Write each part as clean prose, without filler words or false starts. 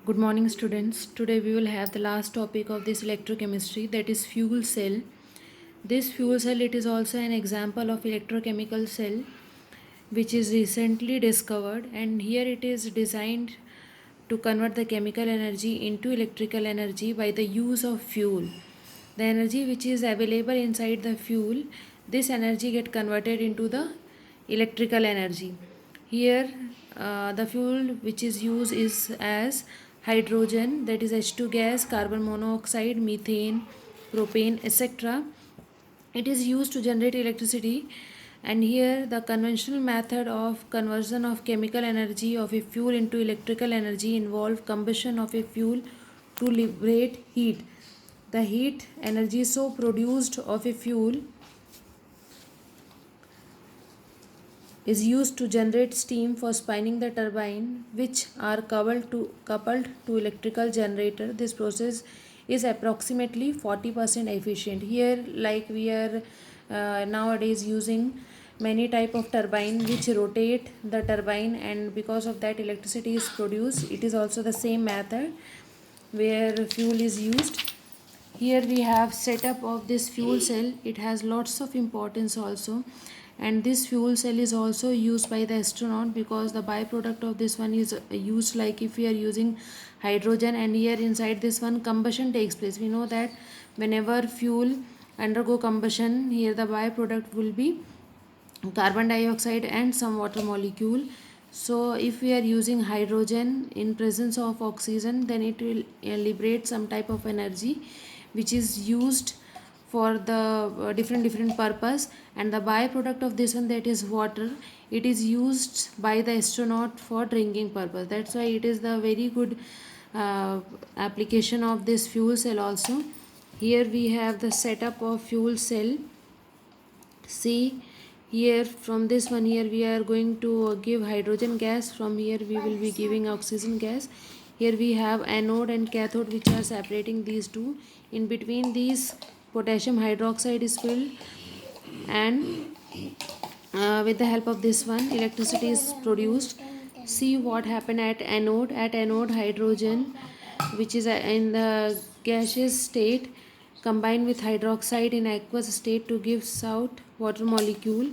Good morning, students. Today we will have the last topic of this electrochemistry, that is fuel cell. This fuel cell, it is also an example of electrochemical cell which is recently discovered, and here it is designed to convert the chemical energy into electrical energy by the use of fuel. The energy which is available inside the fuel, this energy get converted into the electrical energy. Here the fuel which is used is as hydrogen, that is H2 gas, carbon monoxide, methane, propane, etc. It is used to generate electricity, and here the conventional method of conversion of chemical energy of a fuel into electrical energy involve combustion of a fuel to liberate heat. The heat energy so produced of a fuel is used to generate steam for spinning the turbine, which are coupled to electrical generator. This process is approximately 40% efficient. Here, like we are nowadays using many type of turbine which rotate the turbine, and because of that electricity is produced. It is also the same method where fuel is used. Here we have setup of this fuel cell. It has lots of importance also, and this fuel cell is also used by the astronaut, because the byproduct of this one is used, like if we are using hydrogen, and here inside this one combustion takes place. We know that whenever fuel undergo combustion, here the byproduct will be carbon dioxide and some water molecule. So if we are using hydrogen in presence of oxygen, then it will liberate some type of energy which is used for the different purpose, and the byproduct of this one, that is water, it is used by the astronaut for drinking purpose. That's why it is the very good application of this fuel cell also. Here we have the setup of fuel cell. See, here from this one, here we are going to give hydrogen gas, from here we will be giving oxygen gas. Here we have anode and cathode which are separating these two. In between these, potassium hydroxide is filled, and with the help of this one electricity is produced. See what happened at anode. At anode, hydrogen which is in the gaseous state combined with hydroxide in aqueous state to give out water molecule.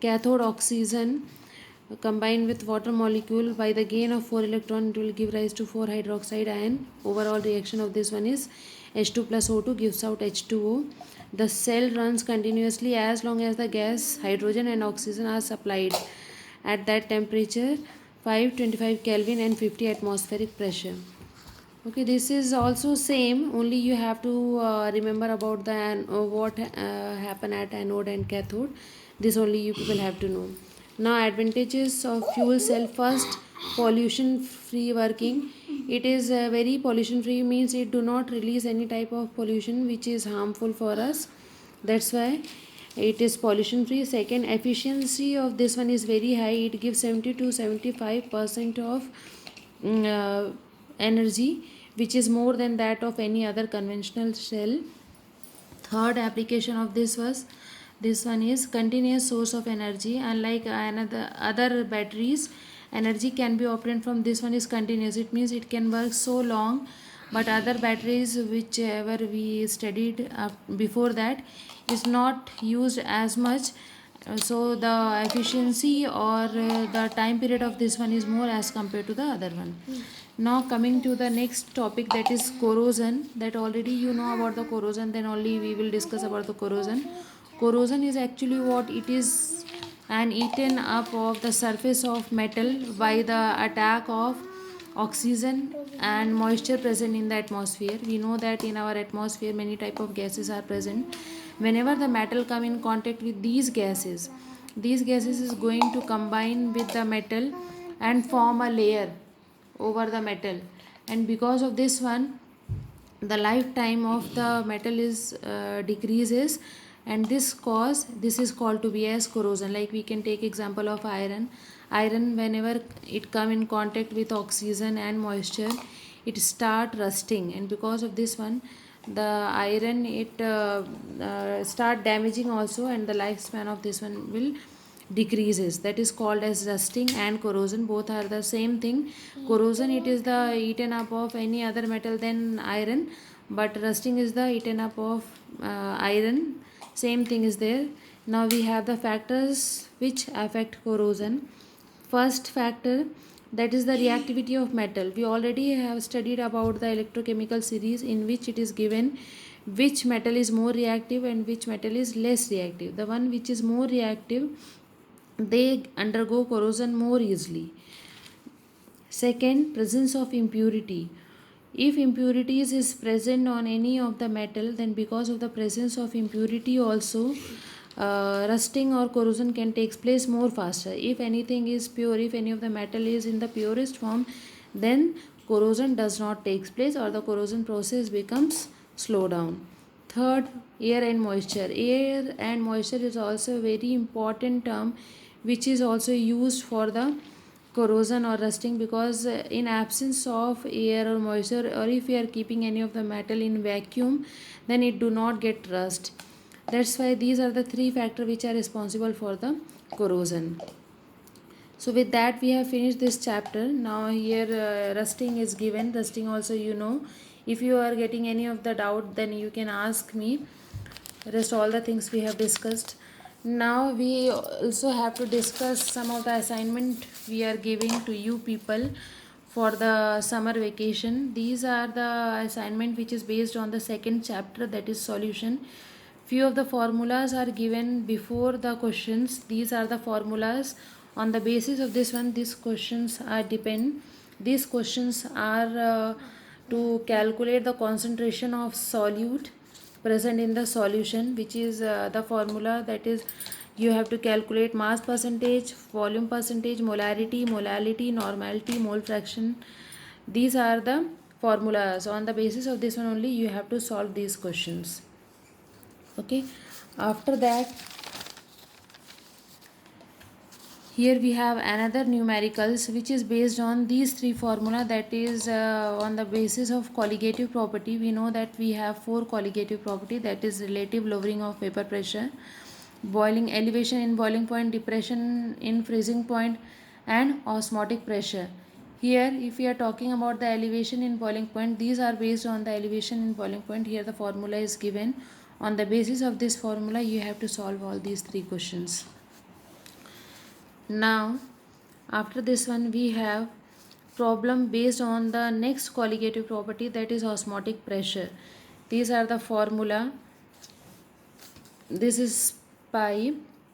Cathode, oxygen combined with water molecule, by the gain of 4 electron, it will give rise to 4 hydroxide ion. Overall reaction of this one is H2 plus O2 gives out H2O. The cell runs continuously as long as the gas, hydrogen and oxygen are supplied at that temperature, 525 Kelvin and 50 atmospheric pressure. Okay, this is also same, only you have to remember about the what happen at anode and cathode. This only you people have to know. Now advantages of fuel cell. First, pollution free working. It is very pollution free, means it do not release any type of pollution which is harmful for us. That's why it is pollution free. Second, efficiency of this one is very high. It gives 70 to 75% of energy, which is more than that of any other conventional cell. Third application of this one is continuous source of energy. Unlike another other batteries, energy can be obtained from this one is continuous. It means it can work so long, but other batteries whichever we studied before that is not used as much. So the efficiency or the time period of this one is more as compared to the other one. Now coming to the next topic, that is corrosion. That already you know about the corrosion, then only we will discuss about the corrosion. Corrosion is actually what it is, an eaten up of the surface of metal by the attack of oxygen and moisture present in the atmosphere. We know that in our atmosphere many type of gases are present. Whenever the metal come in contact with these gases is going to combine with the metal and form a layer over the metal, and because of this one, the lifetime of the metal is decreases, and this is called to be as corrosion. Like we can take example of iron, whenever it come in contact with oxygen and moisture, it start rusting, and because of this one, the iron it start damaging also, and the lifespan of this one will decreases. That is called as rusting and corrosion. Both are the same thing. Corrosion, it is the eaten up of any other metal than iron, but rusting is the eaten up of iron. Same thing is there. Now we have the factors which affect corrosion. First factor, that is the reactivity of metal. We already have studied about the electrochemical series, in which it is given which metal is more reactive and which metal is less reactive. The one which is more reactive, they undergo corrosion more easily. Second, presence of impurity. If impurities is present on any of the metal, then because of the presence of impurity also, rusting or corrosion can take place more faster. If anything is pure, if any of the metal is in the purest form, then corrosion does not take place, or the corrosion process becomes slow down. Third, air and moisture. Air and moisture is also a very important term which is also used for the corrosion or rusting, because in absence of air or moisture, or if we are keeping any of the metal in vacuum, then it do not get rust. That's why these are the three factors which are responsible for the corrosion. So with that we have finished this chapter. Now here rusting is given. Rusting also, you know, if you are getting any of the doubt, then you can ask me. Rest all the things we have discussed. Now we also have to discuss some of the assignment we are giving to you people for the summer vacation. These are the assignment which is based on the second chapter, that is solution. Few of the formulas are given before the questions. These are the formulas. On the basis of this one, these questions are depend. These questions are to calculate the concentration of solute present in the solution, which is the formula, that is you have to calculate mass percentage, volume percentage, molarity, molality, normality, mole fraction. These are the formulas. On the basis of this one only you have to solve these questions. Okay, after that here we have another numericals which is based on these three formula, that is on the basis of colligative property. We know that we have four colligative property, that is relative lowering of vapor pressure, boiling elevation in boiling point, depression in freezing point, and osmotic pressure. Here if we are talking about the elevation in boiling point, these are based on the elevation in boiling point. Here the formula is given. On the basis of this formula you have to solve all these three questions. Now after this one we have problem based on the next colligative property, that is osmotic pressure. These are the formula. This is pi,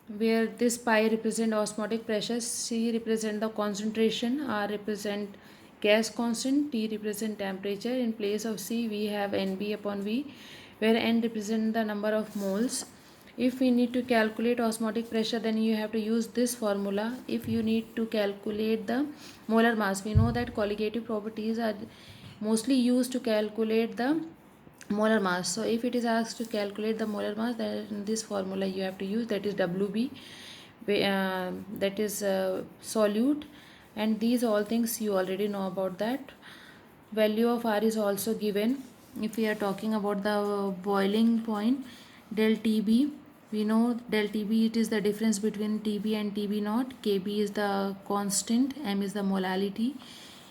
where this pi represent osmotic pressure, C represent the concentration, R represent gas constant, T represent temperature. In place of C we have Nb upon V, where N represent the number of moles. If we need to calculate osmotic pressure, then you have to use this formula. If you need to calculate the molar mass, we know that colligative properties are mostly used to calculate the molar mass. So if it is asked to calculate the molar mass, then this formula you have to use, that is Wb, that is solute, and these all things you already know about that. Value of R is also given. If we are talking about the boiling point, del Tb, we know del Tb, it is the difference between Tb and Tb naught. Kb is the constant, M is the molality.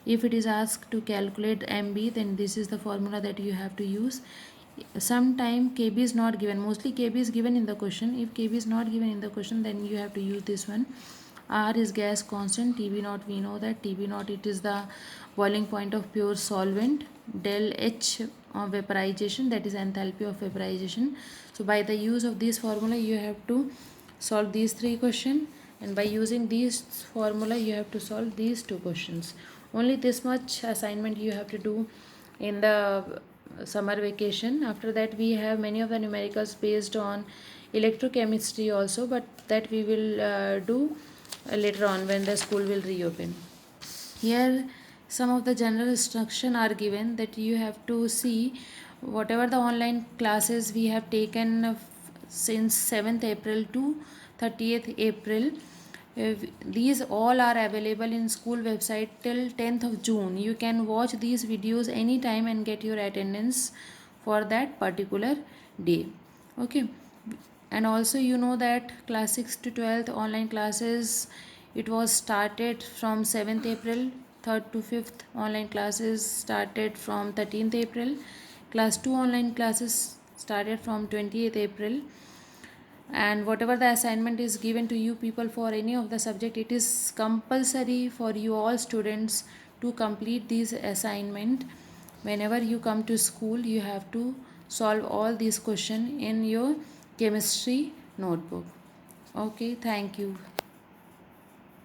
If it is asked to calculate Mb, then this is the formula that you have to use. Sometime Kb is not given. Mostly Kb is given in the question. If Kb is not given in the question, then you have to use this one. R is gas constant. Tb naught, we know that Tb naught, it is the boiling point of pure solvent. Del H of vaporization, that is enthalpy of vaporization. So by the use of this formula you have to solve these three questions, and by using these formula you have to solve these two questions. Only this much assignment you have to do in the summer vacation. After that we have many of the numericals based on electrochemistry also, but that we will do later on when the school will reopen. Here some of the general instruction are given, that you have to see whatever the online classes we have taken since 7th April to 30th April. These all are available in school website till 10th of June. You can watch these videos anytime and get your attendance for that particular day. Okay, And also you know that class 6 to 12th online classes, it was started from 7th April. 3rd to 5th online classes started from 13th April. Class 2 online classes started from 20th April. And whatever the assignment is given to you people for any of the subject, it is compulsory for you all students to complete this assignment. Whenever you come to school, you have to solve all these questions in your chemistry notebook. Okay, thank you.